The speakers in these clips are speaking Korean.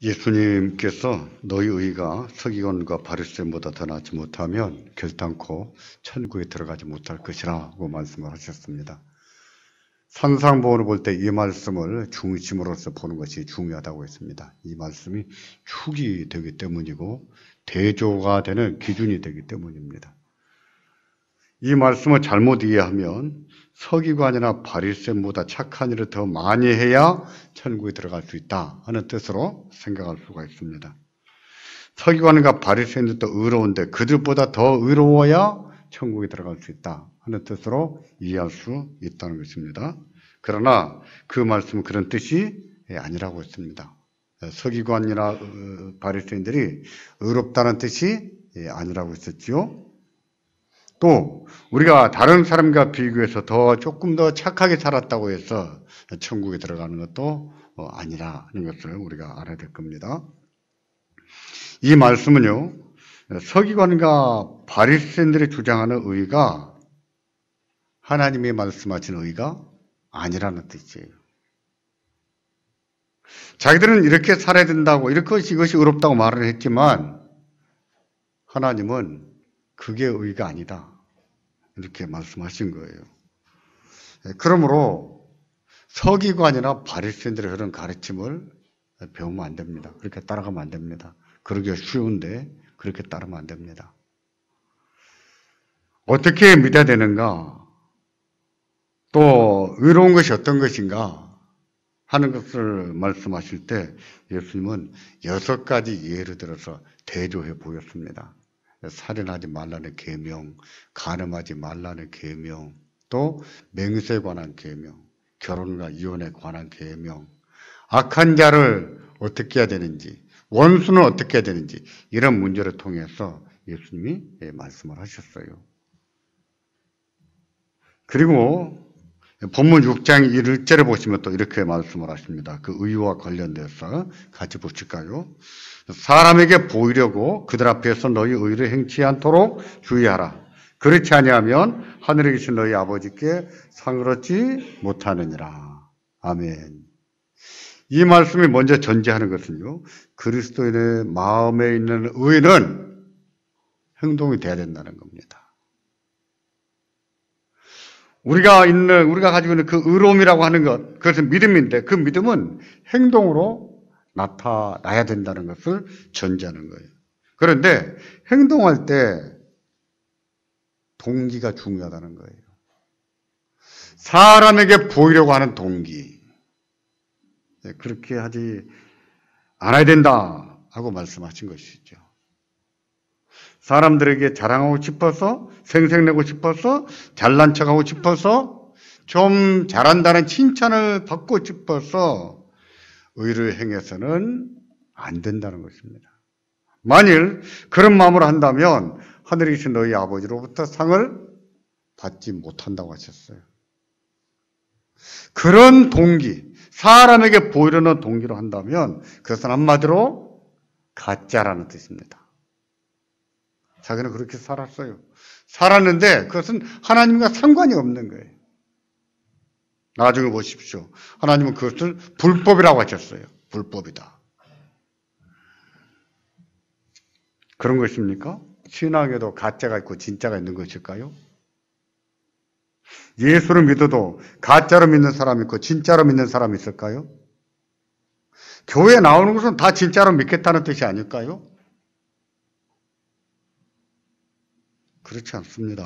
예수님께서 너희 의가 서기관과 바리새인보다 더 낫지 못하면 결단코 천국에 들어가지 못할 것이라고 말씀을 하셨습니다. 산상보훈을 볼 때 이 말씀을 중심으로서 보는 것이 중요하다고 했습니다. 이 말씀이 축이 되기 때문이고 대조가 되는 기준이 되기 때문입니다. 이 말씀을 잘못 이해하면 서기관이나 바리새인보다 착한 일을 더 많이 해야 천국에 들어갈 수 있다 하는 뜻으로 생각할 수가 있습니다. 서기관과 바리새인들도 의로운데 그들보다 더 의로워야 천국에 들어갈 수 있다 하는 뜻으로 이해할 수 있다는 것입니다. 그러나 그 말씀은 그런 뜻이 아니라고 했습니다. 서기관이나 바리새인들이 의롭다는 뜻이 아니라고 했었지요. 또 우리가 다른 사람과 비교해서 조금 더 착하게 살았다고 해서 천국에 들어가는 것도 아니라는 것을 우리가 알아야 될 겁니다. 이 말씀은요, 서기관과 바리새인들이 주장하는 의가 하나님이 말씀하신 의가 아니라는 뜻이에요. 자기들은 이렇게 살아야 된다고, 이것이 의롭다고 말을 했지만 하나님은 그게 의가 아니다. 이렇게 말씀하신 거예요. 그러므로 서기관이나 바리새인들의 그런 가르침을 배우면 안 됩니다. 그렇게 따라가면 안 됩니다. 그러기가 쉬운데 그렇게 따르면 안 됩니다. 어떻게 믿어야 되는가? 또 의로운 것이 어떤 것인가? 하는 것을 말씀하실 때 예수님은 6가지 예를 들어서 대조해 보였습니다. 살인하지 말라는 계명, 간음하지 말라는 계명, 또 맹세에 관한 계명, 결혼과 이혼에 관한 계명, 악한 자를 어떻게 해야 되는지, 원수는 어떻게 해야 되는지 이런 문제를 통해서 예수님이 말씀을 하셨어요. 그리고 본문 6장 1절에 보시면 또 이렇게 말씀을 하십니다. 그 의와 관련돼서 같이 보실까요? 사람에게 보이려고 그들 앞에서 너희 의를 행치 않도록 주의하라. 그렇지 아니하면 하늘에 계신 너희 아버지께 상을 얻지 못하느니라. 아멘. 이 말씀이 먼저 전제하는 것은요, 그리스도인의 마음에 있는 의는 행동이 돼야 된다는 겁니다. 우리가 가지고 있는 그 의로움이라고 하는 것, 그것은 믿음인데 그 믿음은 행동으로 나타나야 된다는 것을 전제하는 거예요. 그런데 행동할 때 동기가 중요하다는 거예요. 사람에게 보이려고 하는 동기. 그렇게 하지 않아야 된다 하고 말씀하신 것이죠. 사람들에게 자랑하고 싶어서, 생색내고 싶어서, 잘난 척하고 싶어서, 좀 잘한다는 칭찬을 받고 싶어서 의를 행해서는 안 된다는 것입니다. 만일 그런 마음으로 한다면 하늘에 계신 너희 아버지로부터 상을 받지 못한다고 하셨어요. 그런 동기, 사람에게 보이려는 동기로 한다면 그것은 한마디로 가짜라는 뜻입니다. 자기는 그렇게 살았어요. 살았는데 그것은 하나님과 상관이 없는 거예요. 나중에 보십시오. 하나님은 그것을 불법이라고 하셨어요. 불법이다. 그런 것입니까? 신앙에도 가짜가 있고 진짜가 있는 것일까요? 예수를 믿어도 가짜로 믿는 사람이 있고 진짜로 믿는 사람이 있을까요? 교회에 나오는 것은 다 진짜로 믿겠다는 뜻이 아닐까요? 그렇지 않습니다.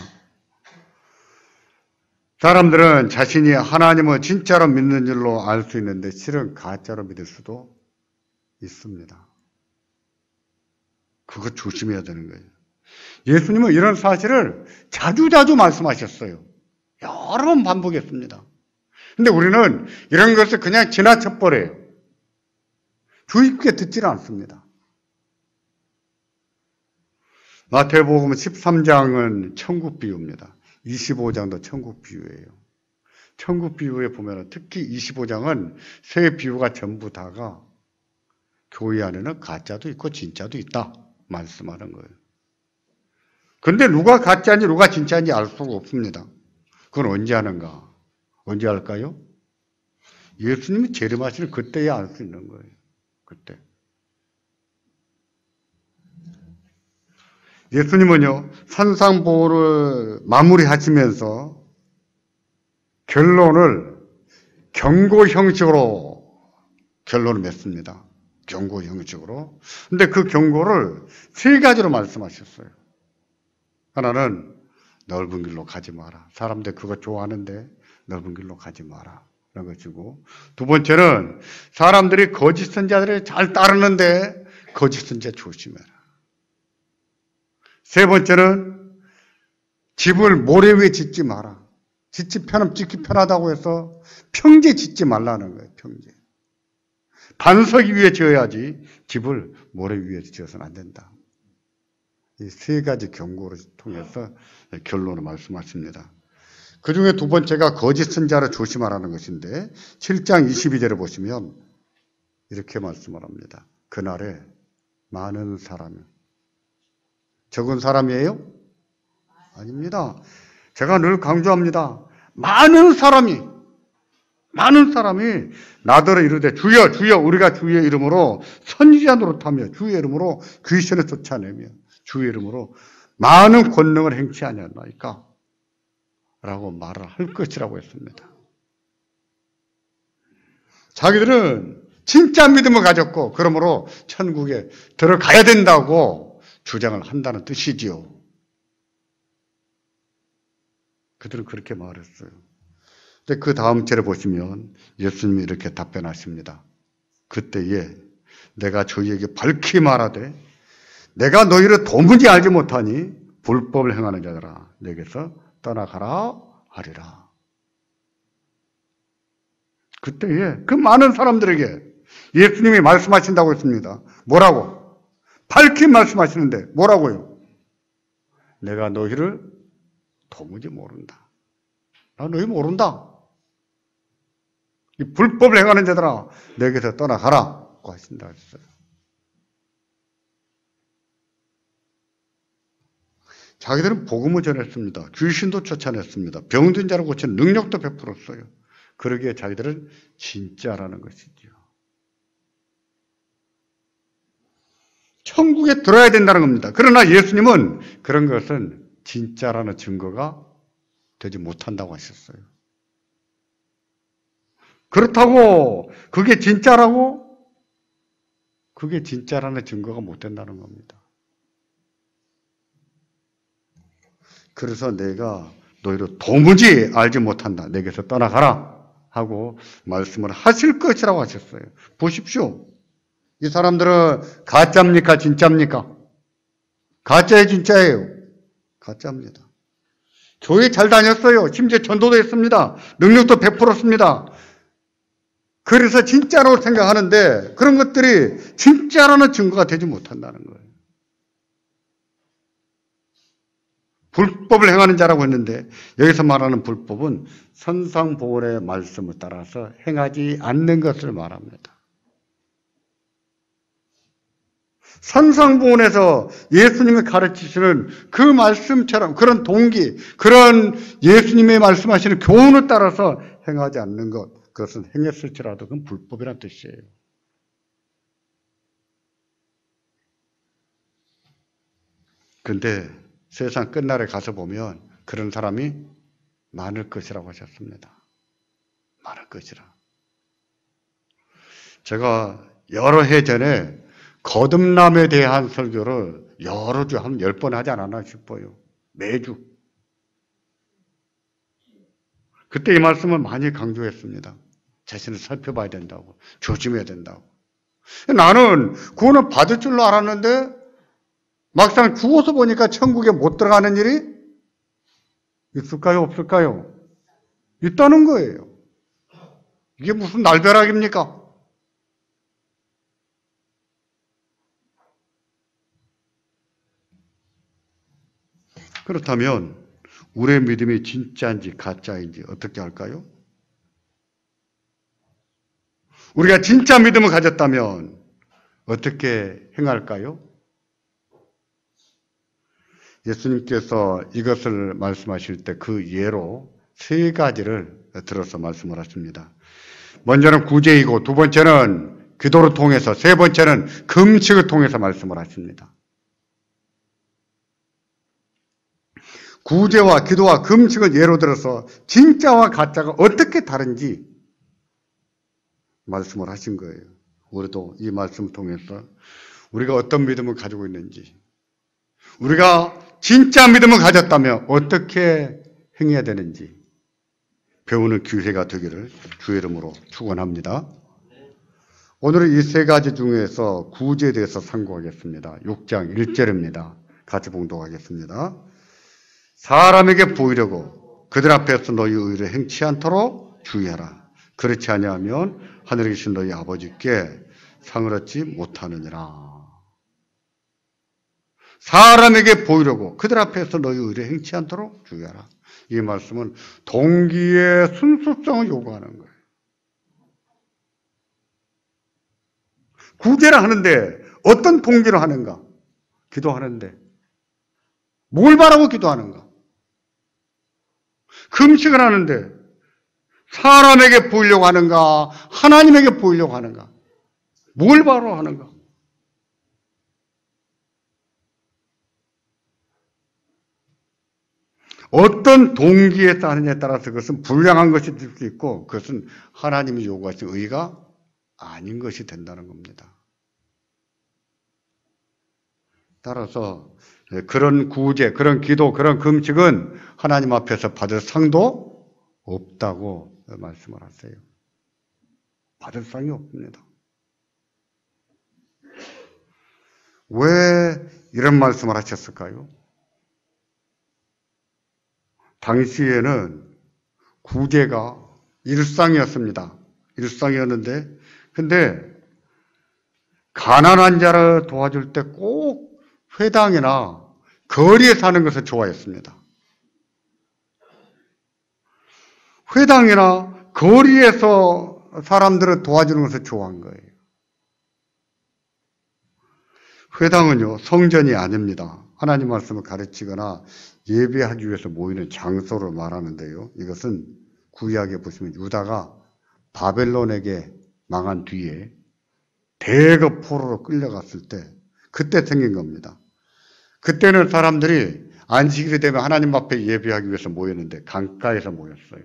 사람들은 자신이 하나님을 진짜로 믿는 줄로 알 수 있는데 실은 가짜로 믿을 수도 있습니다. 그거 조심해야 되는 거예요. 예수님은 이런 사실을 자주자주 말씀하셨어요. 여러 번 반복했습니다. 근데 우리는 이런 것을 그냥 지나쳐버려요. 주의 깊게 듣지는 않습니다. 마태복음 13장은 천국 비유입니다. 25장도 천국 비유예요. 천국 비유에 보면 특히 25장은 세 비유가 전부 다가 교회 안에는 가짜도 있고 진짜도 있다 말씀하는 거예요. 근데 누가 가짜인지 누가 진짜인지 알 수가 없습니다. 그건 언제 하는가? 언제 할까요? 예수님이 재림하시는 그때야 알 수 있는 거예요. 그때. 예수님은요, 산상보호를 마무리하시면서 결론을 경고 형식으로 결론을 맺습니다. 경고 형식으로. 근데 그 경고를 세 가지로 말씀하셨어요. 하나는 넓은 길로 가지 마라. 사람들 그거 좋아하는데 넓은 길로 가지 마라. 그런 것이고, 두 번째는 사람들이 거짓 선자들을 잘 따르는데 거짓 선자 조심해라. 세 번째는 집을 모래 위에 짓지 마라. 짓기 편하다고 해서 평지에 짓지 말라는 거예요. 평지에. 반석 위에 지어야지 집을 모래 위에 지어서는 안 된다. 이 세 가지 경고를 통해서 결론을 말씀하십니다. 그 중에 두 번째가 거짓 선자를 조심하라는 것인데 7장 22절을 보시면 이렇게 말씀을 합니다. 그날에 많은 사람이, 적은 사람이에요? 아닙니다. 제가 늘 강조합니다. 많은 사람이 나더러 이르되 주여 주여 우리가 주의 이름으로 선지자 노릇하며 주의 이름으로 귀신을 쫓아내며 주의 이름으로 많은 권능을 행치 아니하나이까 라고 말을 할 것이라고 했습니다. 자기들은 진짜 믿음을 가졌고 그러므로 천국에 들어가야 된다고 주장을 한다는 뜻이지요. 그들은 그렇게 말했어요. 근데 그 다음 절에 보시면 예수님이 이렇게 답변하십니다. 그때에 내가 저희에게 밝히 말하되 내가 너희를 도무지 알지 못하니 불법을 행하는 자들아 내게서 떠나가라 하리라. 그때에 그 많은 사람들에게 예수님이 말씀하신다고 했습니다. 뭐라고? 밝히 말씀하시는데 뭐라고요? 내가 너희를 도무지 모른다. 나 너희 모른다. 이 불법을 행하는 자들아 내게서 떠나가라고 하신다 했어요. 자기들은 복음을 전했습니다. 귀신도 쫓아냈습니다. 병든 자를 고치는 능력도 베풀었어요. 그러기에 자기들은 진짜라는 것이죠. 천국에 들어야 된다는 겁니다. 그러나 예수님은 그런 것은 진짜라는 증거가 되지 못한다고 하셨어요. 그렇다고 그게 진짜라고? 그게 진짜라는 증거가 못 된다는 겁니다. 그래서 내가 너희를 도무지 알지 못한다. 내게서 떠나가라 하고 말씀을 하실 것이라고 하셨어요. 보십시오. 이 사람들은 가짜입니까? 진짜입니까? 가짜예요? 진짜예요? 가짜입니다. 교회 잘 다녔어요. 심지어 전도도 했습니다. 능력도 베풀었습니다. 그래서 진짜라고 생각하는데 그런 것들이 진짜라는 증거가 되지 못한다는 거예요. 불법을 행하는 자라고 했는데 여기서 말하는 불법은 선상보훈의 말씀을 따라서 행하지 않는 것을 말합니다. 선상보훈에서 예수님이 가르치시는 그 말씀처럼 그런 동기, 그런 예수님의 말씀하시는 교훈을 따라서 행하지 않는 것, 그것은 행했을지라도 그건 불법이란 뜻이에요. 그런데 세상 끝날에 가서 보면 그런 사람이 많을 것이라고 하셨습니다. 많을 것이라. 제가 여러 해 전에 거듭남에 대한 설교를 여러 주 한 10번 하지 않았나 싶어요. 매주. 그때 이 말씀을 많이 강조했습니다. 자신을 살펴봐야 된다고. 조심해야 된다고. 나는 구원을 받을 줄로 알았는데 막상 죽어서 보니까 천국에 못 들어가는 일이 있을까요? 없을까요? 있다는 거예요. 이게 무슨 날벼락입니까? 그렇다면 우리의 믿음이 진짜인지 가짜인지 어떻게 할까요? 우리가 진짜 믿음을 가졌다면 어떻게 행할까요? 예수님께서 이것을 말씀하실 때 그 예로 세 가지를 들어서 말씀을 하십니다. 먼저는 구제이고 두 번째는 기도를 통해서 세 번째는 금식을 통해서 말씀을 하십니다. 구제와 기도와 금식을 예로 들어서 진짜와 가짜가 어떻게 다른지 말씀을 하신 거예요. 우리도 이 말씀을 통해서 우리가 어떤 믿음을 가지고 있는지, 우리가 진짜 믿음을 가졌다면 어떻게 행해야 되는지 배우는 기회가 되기를 주의 이름으로 축원합니다. 오늘은 이 세 가지 중에서 구제에 대해서 상고하겠습니다. 6장 1절입니다. 같이 봉독하겠습니다. 사람에게 보이려고 그들 앞에서 너희 의를 행치 않도록 주의하라. 그렇지 아니하면 하늘에 계신 너희 아버지께 상을 얻지 못하느니라. 사람에게 보이려고 그들 앞에서 너희 의를 행치 않도록 주의하라. 이 말씀은 동기의 순수성을 요구하는 거예요. 구제를 하는데 어떤 동기로 하는가? 기도하는데 뭘 바라고 기도하는가? 금식을 하는데 사람에게 보이려고 하는가? 하나님에게 보이려고 하는가? 뭘 바라고 하는가? 어떤 동기에 따르냐에 따라서 그것은 불량한 것이 될 수 있고 그것은 하나님이 요구하신 의가 아닌 것이 된다는 겁니다. 따라서 그런 구제, 그런 기도, 그런 금식은 하나님 앞에서 받을 상도 없다고 말씀을 하세요. 받을 상이 없습니다. 왜 이런 말씀을 하셨을까요? 당시에는 구제가 일상이었습니다. 일상이었는데, 근데 가난한 자를 도와줄 때 꼭 회당이나 거리에 사는 것을 좋아했습니다. 회당이나 거리에서 사람들을 도와주는 것을 좋아한 거예요. 회당은요, 성전이 아닙니다. 하나님 말씀을 가르치거나 예배하기 위해서 모이는 장소를 말하는데요. 이것은 구약에 보시면 유다가 바벨론에게 망한 뒤에 대거 포로로 끌려갔을 때 그때 생긴 겁니다. 그때는 사람들이 안식일이 되면 하나님 앞에 예배하기 위해서 모였는데 강가에서 모였어요.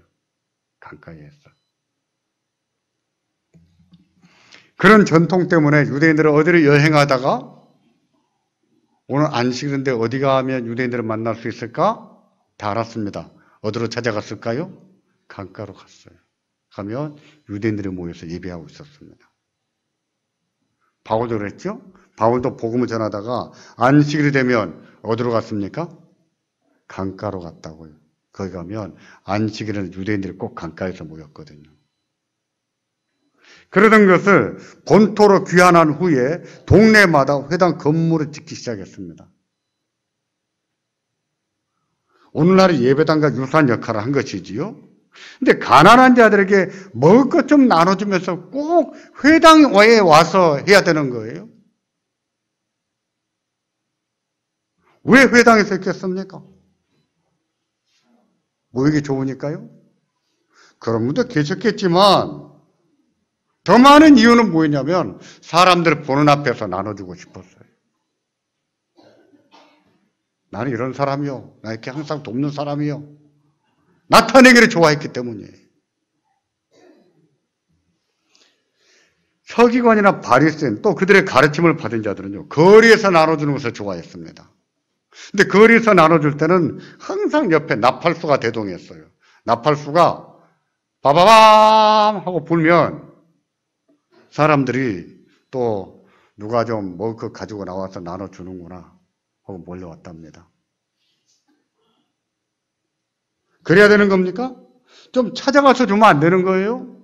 강가에서. 그런 전통 때문에 유대인들은 어디를 여행하다가 오늘 안식일인데 어디 가면 유대인들을 만날 수 있을까? 다 알았습니다. 어디로 찾아갔을까요? 강가로 갔어요. 가면 유대인들이 모여서 예배하고 있었습니다. 바울도 그랬죠? 바울도 복음을 전하다가 안식일이 되면 어디로 갔습니까? 강가로 갔다고요. 거기 가면 안식일에는 유대인들이 꼭 강가에서 모였거든요. 그러던 것을 본토로 귀환한 후에 동네마다 회당 건물을 짓기 시작했습니다. 오늘날의 예배당과 유사한 역할을 한 것이지요. 근데 가난한 자들에게 먹을 것 좀 나눠주면서 꼭 회당에 와서 해야 되는 거예요. 왜 회당에서 했겠습니까? 모이기 좋으니까요? 그런 분도 계셨겠지만 더 많은 이유는 뭐였냐면 사람들을 보는 앞에서 나눠주고 싶었어요. 나는 이런 사람이요. 나 이렇게 항상 돕는 사람이요. 나타내기를 좋아했기 때문이에요. 서기관이나 바리새인 또 그들의 가르침을 받은 자들은요. 거리에서 나눠주는 것을 좋아했습니다. 근데 거리에서 나눠줄 때는 항상 옆에 나팔수가 대동했어요. 나팔수가 바바밤 하고 불면 사람들이 또 누가 좀 먹을 것 가지고 나와서 나눠주는구나 하고 몰려왔답니다. 그래야 되는 겁니까? 좀 찾아가서 주면 안 되는 거예요?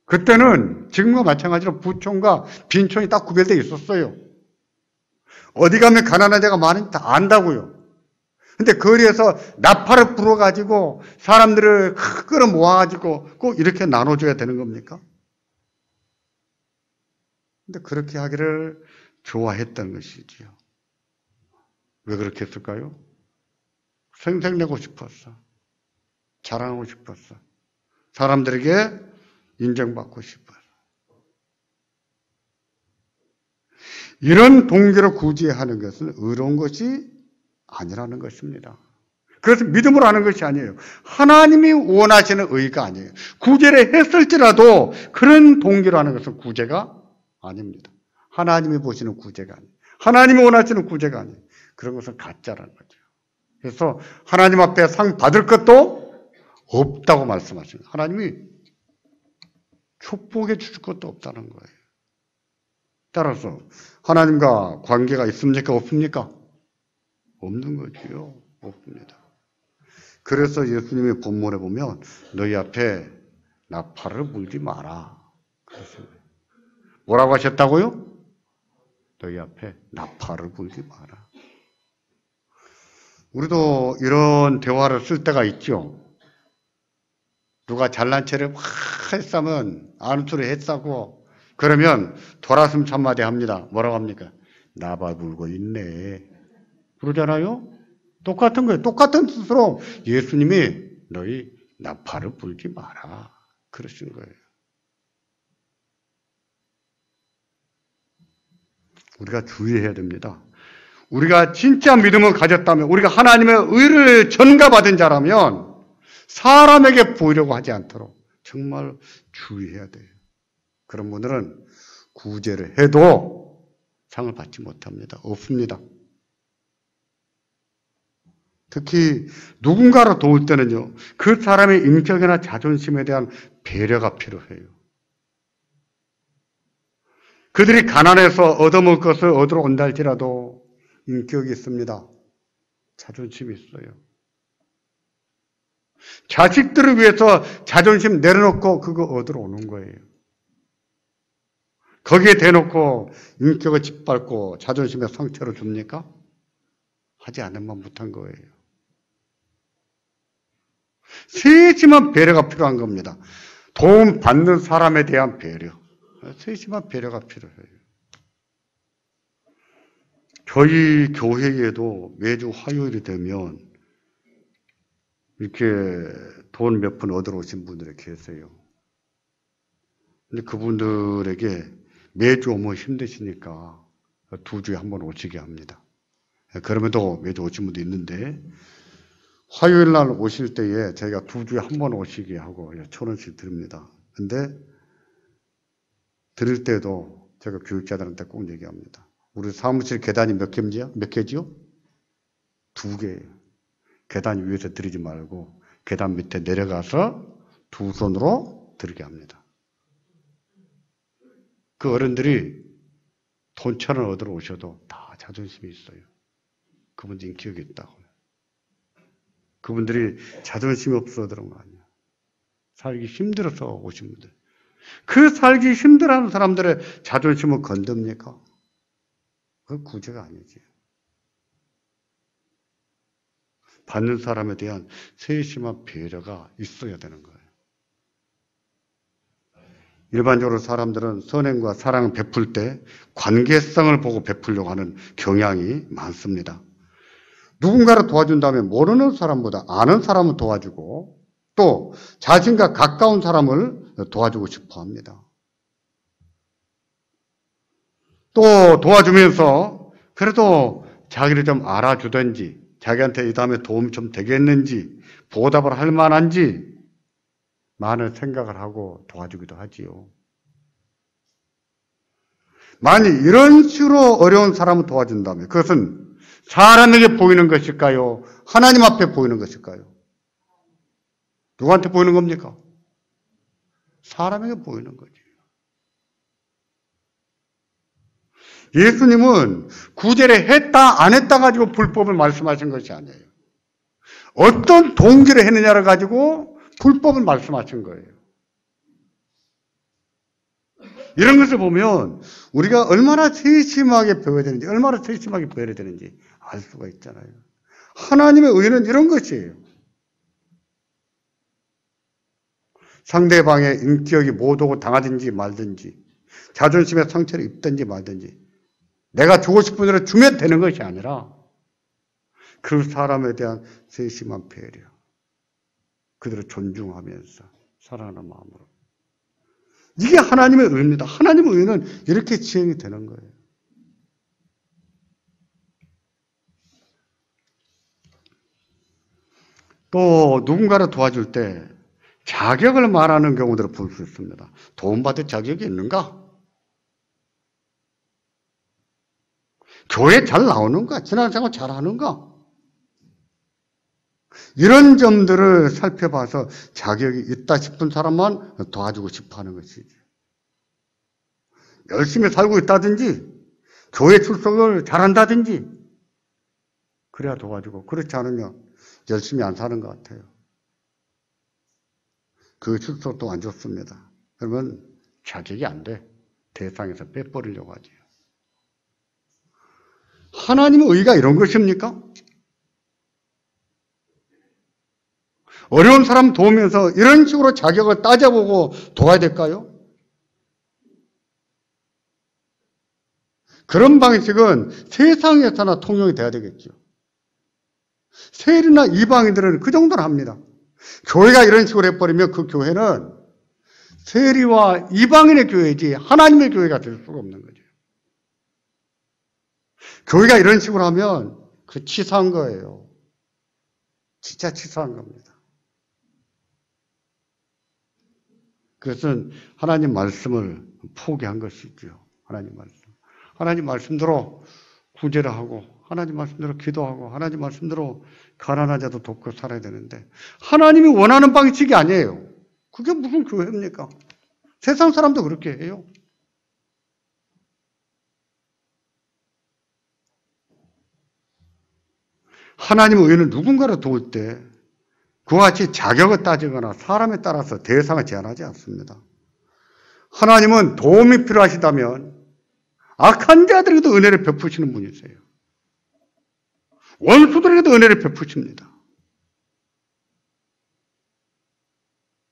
그때는 지금과 마찬가지로 부촌과 빈촌이 딱 구별되어 있었어요. 어디 가면 가난한 데가 많은지 다 안다고요. 근데 거리에서 나팔을 불어가지고 사람들을 끌어 모아가지고 꼭 이렇게 나눠줘야 되는 겁니까? 근데 그렇게 하기를 좋아했던 것이지요. 왜 그렇게 했을까요? 생색내고 싶었어. 자랑하고 싶었어. 사람들에게 인정받고 싶어서. 이런 동기로 구제하는 것은 의로운 것이 아니라는 것입니다. 그래서 믿음으로 하는 것이 아니에요. 하나님이 원하시는 의가 아니에요. 구제를 했을지라도 그런 동기로 하는 것은 구제가 아닙니다. 하나님이 보시는 구제가 아니에요. 하나님이 원하시는 구제가 아니에요. 그런 것은 가짜라는 거죠. 그래서 하나님 앞에 상 받을 것도 없다고 말씀하십니다. 하나님이 축복해 주실 것도 없다는 거예요. 따라서 하나님과 관계가 있습니까? 없습니까? 없는 거지요. 없습니다. 그래서 예수님의 본문에 보면 너희 앞에 나팔을 불지 마라. 그렇습니다. 뭐라고 하셨다고요? 너희 앞에 나팔을 불지 마라. 우리도 이런 대화를 쓸 때가 있죠. 누가 잘난 체를 막 했으면 아는 소리 했다고 그러면 돌아서면 한마디 합니다. 뭐라고 합니까? 나발 불고 있네. 그러잖아요? 똑같은 거예요. 똑같은 뜻으로 예수님이 너희 나팔을 불지 마라. 그러신 거예요. 우리가 주의해야 됩니다. 우리가 진짜 믿음을 가졌다면, 우리가 하나님의 의를 전가받은 자라면 사람에게 보이려고 하지 않도록 정말 주의해야 돼요. 그런 분들은 구제를 해도 상을 받지 못합니다. 없습니다. 특히 누군가를 도울 때는요, 그 사람의 인격이나 자존심에 대한 배려가 필요해요. 그들이 가난해서 얻어먹을 것을 얻으러 온다 할지라도 인격이 있습니다. 자존심이 있어요. 자식들을 위해서 자존심 내려놓고 그거 얻으러 오는 거예요. 거기에 대놓고 인격을 짓밟고 자존심에 상처를 줍니까? 하지 않으면 못한 거예요. 세심한 배려가 필요한 겁니다. 도움 받는 사람에 대한 배려. 세심한 배려가 필요해요. 저희 교회에도 매주 화요일이 되면 이렇게 돈 몇 푼 얻으러 오신 분들이 계세요. 근데 그분들에게 매주 오면 힘드시니까 2주에 한 번 오시게 합니다. 그럼에도 매주 오신 분도 있는데 화요일 날 오실 때에 저희가 2주에 한 번 오시게 하고 1,000원씩 드립니다. 근데 드릴 때도 제가 교육자들한테 꼭 얘기합니다. 우리 사무실 계단이 몇 개지요? 2개예요. 계단 위에서 드리지 말고 계단 밑에 내려가서 2손으로 드리게 합니다. 그 어른들이 돈 1,000원 얻으러 오셔도 다 자존심이 있어요. 그분들 인격이 있다고요. 그분들이 자존심이 없어서 그런 거 아니에요. 살기 힘들어서 오신 분들. 그 살기 힘들어하는 사람들의 자존심을 건듭니까? 그건 구제가 아니지. 받는 사람에 대한 세심한 배려가 있어야 되는 거예요. 일반적으로 사람들은 선행과 사랑을 베풀 때 관계성을 보고 베풀려고 하는 경향이 많습니다. 누군가를 도와준다면 모르는 사람보다 아는 사람을 도와주고 또 자신과 가까운 사람을 도와주고 싶어 합니다. 또 도와주면서 그래도 자기를 좀 알아주든지 자기한테 이 다음에 도움이 좀 되겠는지 보답을 할 만한지 많은 생각을 하고 도와주기도 하지요. 만약 이런 식으로 어려운 사람을 도와준다면 그것은 사람에게 보이는 것일까요? 하나님 앞에 보이는 것일까요? 누구한테 보이는 겁니까? 사람에게 보이는 거지. 예수님은 구제를 했다 안 했다 가지고 불법을 말씀하신 것이 아니에요. 어떤 동기를 했느냐를 가지고 불법을 말씀하신 거예요. 이런 것을 보면 우리가 얼마나 세심하게 배워야 되는지 얼마나 세심하게 배워야 되는지 알 수가 있잖아요. 하나님의 의는 이런 것이에요. 상대방의 인격이 못오고 당하든지 말든지 자존심에 상처를 입든지 말든지 내가 주고 싶은 대로 주면 되는 것이 아니라 그 사람에 대한 세심한 배려, 그들을 존중하면서 사랑하는 마음으로. 이게 하나님의 의입니다. 하나님의 의는 이렇게 지행이 되는 거예요. 또 누군가를 도와줄 때 자격을 말하는 경우들을 볼 수 있습니다. 도움받을 자격이 있는가? 교회 잘 나오는가? 신앙생활 잘하는가? 이런 점들을 살펴봐서 자격이 있다 싶은 사람만 도와주고 싶어 하는 것이지. 열심히 살고 있다든지 교회 출석을 잘한다든지 그래야 도와주고, 그렇지 않으면 열심히 안 사는 것 같아요. 그 출석도 안 좋습니다. 그러면 자격이 안 돼. 대상에서 빼버리려고 하죠. 하나님의 의가 이런 것입니까? 어려운 사람 도우면서 이런 식으로 자격을 따져보고 도와야 될까요? 그런 방식은 세상에서나 통용이 돼야 되겠죠. 세리나 이방인들은 그 정도는 합니다. 교회가 이런 식으로 해버리면 그 교회는 세리와 이방인의 교회지 하나님의 교회가 될 수가 없는 거죠. 교회가 이런 식으로 하면 그 치사한 거예요. 진짜 치사한 겁니다. 그것은 하나님 말씀을 포기한 것이죠. 하나님 말씀. 하나님 말씀대로 구제를 하고 하나님 말씀대로 기도하고 하나님 말씀대로 가난한 자도 돕고 살아야 되는데 하나님이 원하는 방식이 아니에요. 그게 무슨 교회입니까? 세상 사람도 그렇게 해요. 하나님의 의는 누군가를 도울 때 그와 같이 자격을 따지거나 사람에 따라서 대상을 제한하지 않습니다. 하나님은 도움이 필요하시다면 악한 자들에게도 은혜를 베푸시는 분이세요. 원수들에게도 은혜를 베푸십니다.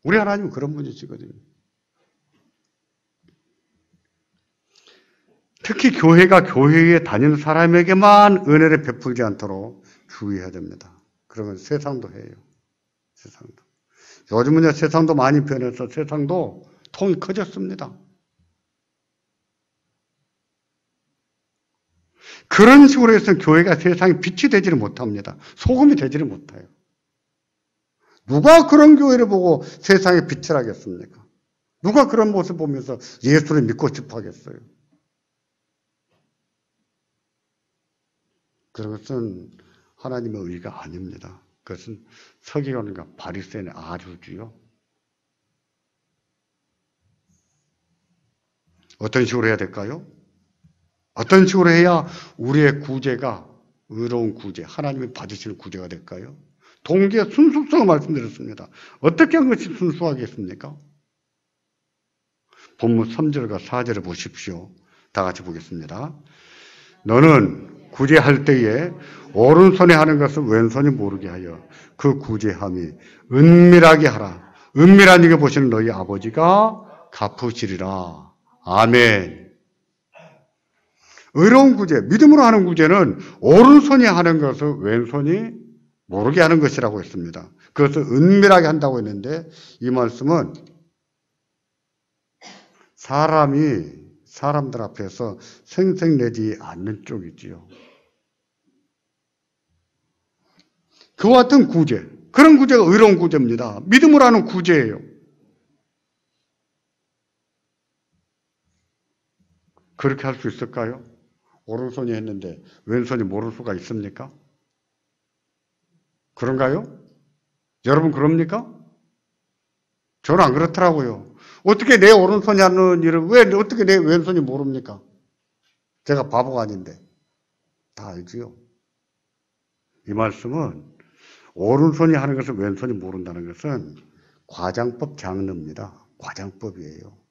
우리 하나님은 그런 분이시거든요. 특히 교회가 교회에 다니는 사람에게만 은혜를 베풀지 않도록 주의해야 됩니다. 그러면 세상도 해요. 세상도. 요즘은 세상도 많이 변해서 세상도 통이 커졌습니다. 그런 식으로 해서 교회가 세상에 빛이 되지를 못합니다. 소금이 되지를 못해요. 누가 그런 교회를 보고 세상에 빛을 하겠습니까? 누가 그런 모습을 보면서 예수를 믿고 싶어 하겠어요? 그것은 하나님의 의가 아닙니다. 그것은 서기관과 바리새인의 아주지요. 어떤 식으로 해야 될까요? 어떤 식으로 해야 우리의 구제가 의로운 구제, 하나님이 받으시는 구제가 될까요? 동기의 순수성을 말씀드렸습니다. 어떻게 한 것이 순수하겠습니까? 본문 3절과 4절을 보십시오. 다 같이 보겠습니다. 너는 구제할 때에 오른손에 하는 것을 왼손이 모르게 하여 그 구제함이 은밀하게 하라. 은밀한 일을 보시는 너희 아버지가 갚으시리라. 아멘. 의로운 구제, 믿음으로 하는 구제는 오른손이 하는 것을 왼손이 모르게 하는 것이라고 했습니다. 그것을 은밀하게 한다고 했는데 이 말씀은 사람들 앞에서 생색내지 않는 쪽이지요. 그와 같은 구제, 그런 구제가 의로운 구제입니다. 믿음으로 하는 구제예요. 그렇게 할 수 있을까요? 오른손이 했는데 왼손이 모를 수가 있습니까? 그런가요? 여러분 그럽니까? 저는 안 그렇더라고요. 어떻게 내 오른손이 하는 일을 왜 어떻게 내 왼손이 모릅니까? 제가 바보가 아닌데. 다 알지요. 이 말씀은 오른손이 하는 것을 왼손이 모른다는 것은 과장법 장르입니다. 과장법이에요.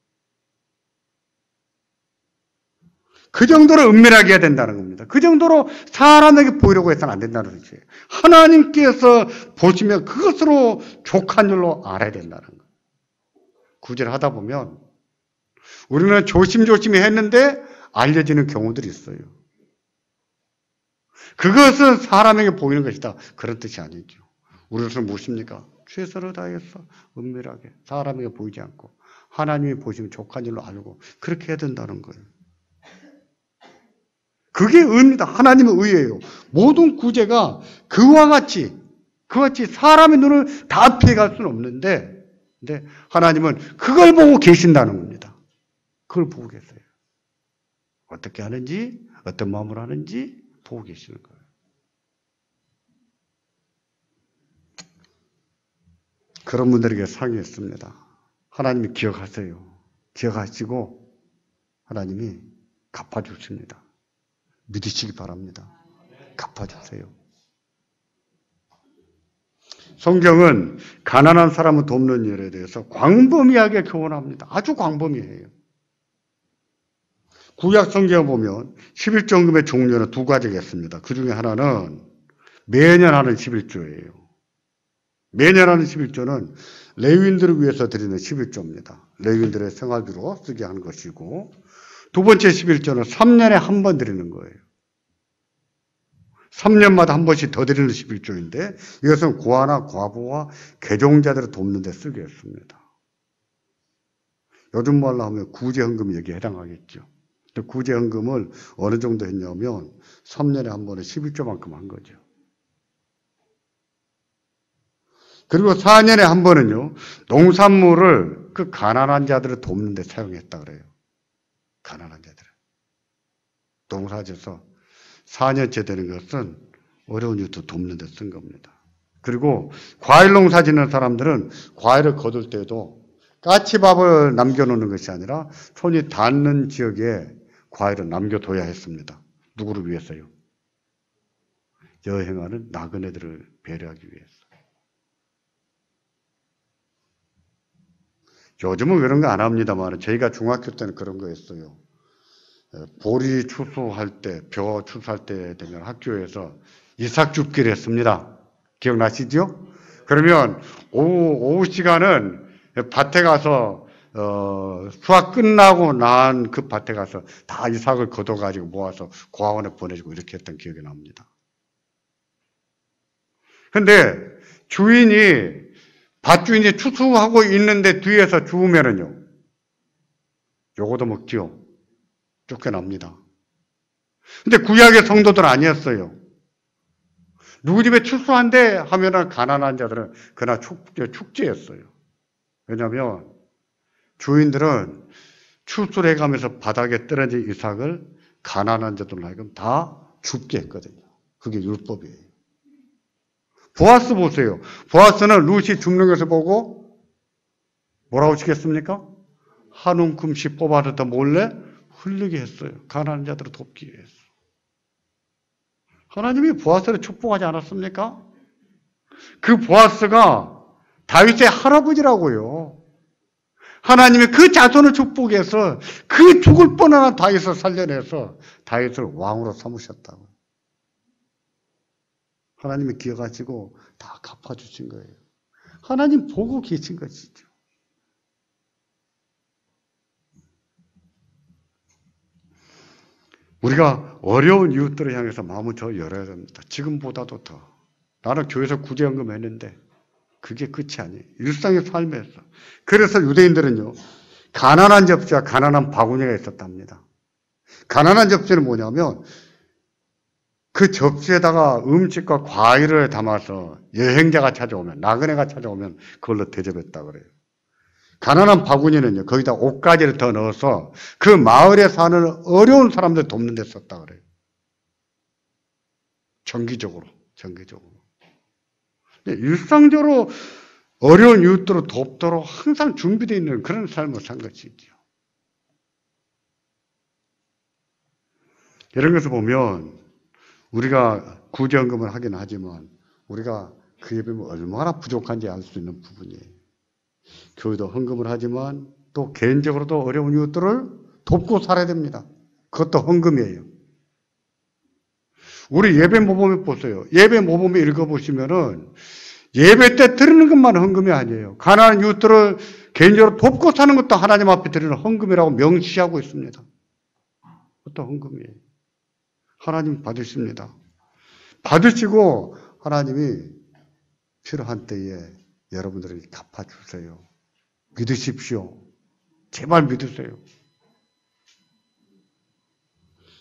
그 정도로 은밀하게 해야 된다는 겁니다. 그 정도로 사람에게 보이려고 해서는 안 된다는 것이에요. 하나님께서 보시면 그것으로 족한 줄로 알아야 된다는 거예요. 구제를 하다 보면 우리는 조심조심히 했는데 알려지는 경우들이 있어요. 그것은 사람에게 보이는 것이다. 그런 뜻이 아니죠. 우리는 무엇입니까? 최선을 다해서 은밀하게 사람에게 보이지 않고 하나님이 보시면 족한 줄로 알고 그렇게 해야 된다는 거예요. 그게 의입니다. 하나님의 의예요. 모든 구제가 그와 같이 그같이 사람의 눈을 다 피해갈 수는 없는데, 근데 하나님은 그걸 보고 계신다는 겁니다. 그걸 보고 계세요. 어떻게 하는지, 어떤 마음으로 하는지 보고 계시는 거예요. 그런 분들에게 상의했습니다. 하나님이 기억하세요. 기억하시고 하나님이 갚아주십니다. 믿으시기 바랍니다. 갚아주세요. 성경은 가난한 사람을 돕는 일에 대해서 광범위하게 교훈합니다. 아주 광범위해요. 구약 성경을 보면 11조금의 종류는 두 가지가 있습니다. 그 중에 하나는 매년 하는 11조예요. 매년 하는 11조는 레위인들을 위해서 드리는 11조입니다. 레위인들의 생활비로 쓰게 하는 것이고, 두 번째 11조는 3년에 한 번 드리는 거예요. 3년마다 한 번씩 더 드리는 11조인데 이것은 고아나 과부와 개종자들을 돕는 데 쓰게 했습니다. 요즘 말로 하면 구제헌금 여기에 해당하겠죠. 구제헌금을 어느 정도 했냐면 3년에 한 번에 11조만큼 한 거죠. 그리고 4년에 한 번은요, 농산물을 그 가난한 자들을 돕는 데 사용했다 그래요. 가난한 자들을. 농사져서 4년째 되는 것은 어려운 이웃을 돕는 데 쓴 겁니다. 그리고 과일 농사 짓는 사람들은 과일을 거둘 때도 까치밥을 남겨놓는 것이 아니라 손이 닿는 지역에 과일을 남겨둬야 했습니다. 누구를 위해서요? 여행하는 나그네들을 배려하기 위해서. 요즘은 그런 거 안 합니다만 저희가 중학교 때는 그런 거였어요. 보리 추수할 때, 벼 추수할 때 되면 학교에서 이삭줍기를 했습니다. 기억나시죠? 그러면 오후 시간은 밭에 가서 수학 끝나고 난 그 밭에 가서 다 이삭을 걷어가지고 모아서 고아원에 보내주고 이렇게 했던 기억이 납니다. 근데 밭주인이 추수하고 있는데 뒤에서 주우면은요, 요거도 먹지요. 쫓겨납니다. 근데 구약의 성도들은 아니었어요. 누구 집에 추수한대 하면은 가난한 자들은 그날 축제였어요. 왜냐하면 주인들은 추수를 해가면서 바닥에 떨어진 이삭을 가난한 자들로 하여금 다 줍게 했거든요. 그게 율법이에요. 보아스 보세요. 보아스는 룻이 줍는 것을 보고 뭐라고 치겠습니까? 한 움큼씩 뽑아서 더 몰래 흘리게 했어요. 가난한 자들을 돕기 위해서. 하나님이 보아스를 축복하지 않았습니까? 그 보아스가 다윗의 할아버지라고요. 하나님이 그 자손을 축복해서 그 죽을 뻔한 다윗을 살려내서 다윗을 왕으로 삼으셨다고. 하나님이 기억하시고 다 갚아주신 거예요. 하나님 보고 계신 것이죠. 우리가 어려운 이웃들을 향해서 마음을 더 열어야 됩니다. 지금보다도 더. 나는 교회에서 구제연금 했는데 그게 끝이 아니에요. 일상의 삶에서. 그래서 유대인들은요, 가난한 접시와 가난한 바구니가 있었답니다. 가난한 접시는 뭐냐면 그 접시에다가 음식과 과일을 담아서 여행자가 찾아오면, 나그네가 찾아오면 그걸로 대접했다 그래요. 가난한 바구니는요, 거기다 옷가지를 더 넣어서 그 마을에 사는 어려운 사람들 돕는 데 썼다 그래요. 정기적으로. 일상적으로 어려운 이웃들을 돕도록 항상 준비되어 있는 그런 삶을 산 것이죠. 이런 것을 보면 우리가 구제연금을 하긴 하지만 우리가 그에 비하면 얼마나 부족한지 알 수 있는 부분이에요. 교회도 헌금을 하지만 또 개인적으로도 어려운 이웃들을 돕고 살아야 됩니다. 그것도 헌금이에요. 우리 예배 모범에 보세요. 예배 모범에 읽어보시면은 예배 때 드리는 것만 헌금이 아니에요. 가난한 이웃들을 개인적으로 돕고 사는 것도 하나님 앞에 드리는 헌금이라고 명시하고 있습니다. 그것도 헌금이에요. 하나님 받으십니다. 받으시고 하나님이 필요한 때에 여러분들에게 갚아주세요. 믿으십시오. 제발 믿으세요.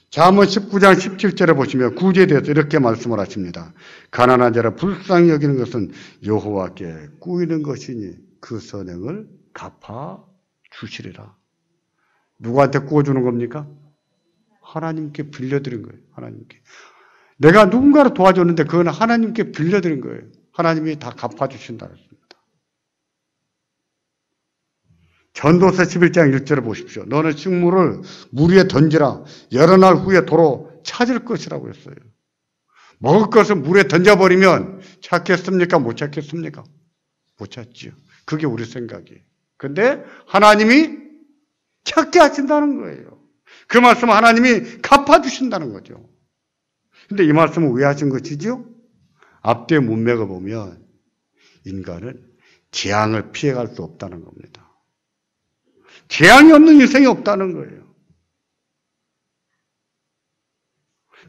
잠언 19장 17절에 보시면 구제에 대해서 이렇게 말씀을 하십니다. 가난한 자를 불쌍히 여기는 것은 여호와께 꾸이는 것이니 그 선행을 갚아 주시리라. 누구한테 꾸어주는 겁니까? 하나님께 빌려드린 거예요. 하나님께. 내가 누군가를 도와줬는데 그건 하나님께 빌려드린 거예요. 하나님이 다 갚아주신다 했습니다. 전도서 11장 1절을 보십시오. 너는 식물을 물 위에 던지라. 여러 날 후에 도로 찾을 것이라고 했어요. 먹을 것을 물에 던져버리면 찾겠습니까? 못 찾겠습니까? 못 찾지요. 그게 우리 생각이에요. 근데 하나님이 찾게 하신다는 거예요. 그 말씀은 하나님이 갚아주신다는 거죠. 근데 이 말씀은 왜 하신 것이죠? 앞뒤의 문맥을 보면 인간은 재앙을 피해갈 수 없다는 겁니다. 재앙이 없는 인생이 없다는 거예요.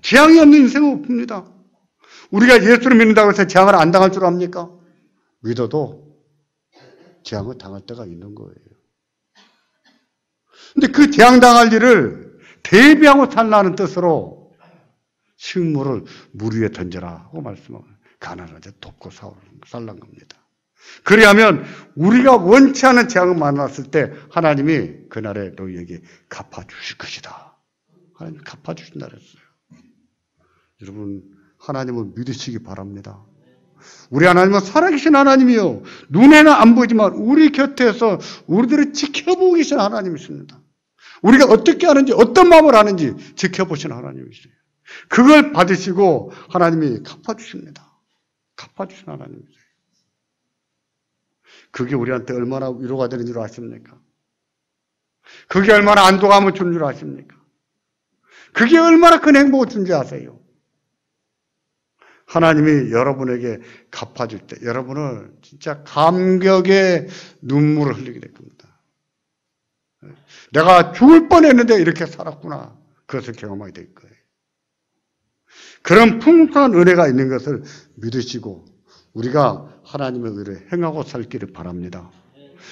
재앙이 없는 인생은 없습니다. 우리가 예수를 믿는다고 해서 재앙을 안 당할 줄 압니까? 믿어도 재앙을 당할 때가 있는 거예요. 근데 그 재앙 당할 일을 대비하고 살라는 뜻으로 식물을 물 위에 던져라 하고 말씀하고 가난한 자 돕고 살란 겁니다. 그리하면 우리가 원치 않은 재앙을 만났을 때 하나님이 그날에 너희에게 갚아주실 것이다. 하나님이 갚아주신다 그랬어요. 여러분 하나님을 믿으시기 바랍니다. 우리 하나님은 살아계신 하나님이요. 눈에는 안 보이지만 우리 곁에서 우리들을 지켜보고 계신 하나님이십니다. 우리가 어떻게 하는지 어떤 마음을 하는지 지켜보신 하나님이세요. 그걸 받으시고 하나님이 갚아주십니다. 갚아주신 하나님이세요. 그게 우리한테 얼마나 위로가 되는 줄 아십니까? 그게 얼마나 안도감을 주는 줄 아십니까? 그게 얼마나 큰 행복을 준지 아세요? 하나님이 여러분에게 갚아줄 때 여러분은 진짜 감격의 눈물을 흘리게 될 겁니다. 내가 죽을 뻔했는데 이렇게 살았구나. 그것을 경험하게 될 거예요. 그런 풍성한 은혜가 있는 것을 믿으시고 우리가 하나님의 의를 행하고 살기를 바랍니다.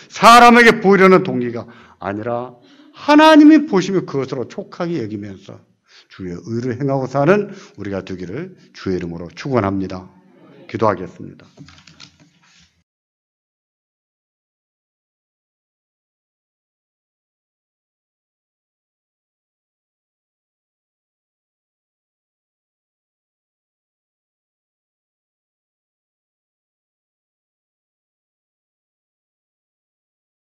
사람에게 보이려는 동기가 아니라 하나님이 보시면 그것으로 촉하게 여기면서 주의 의를 행하고 사는 우리가 되기를 주의 이름으로 축원합니다. 기도하겠습니다.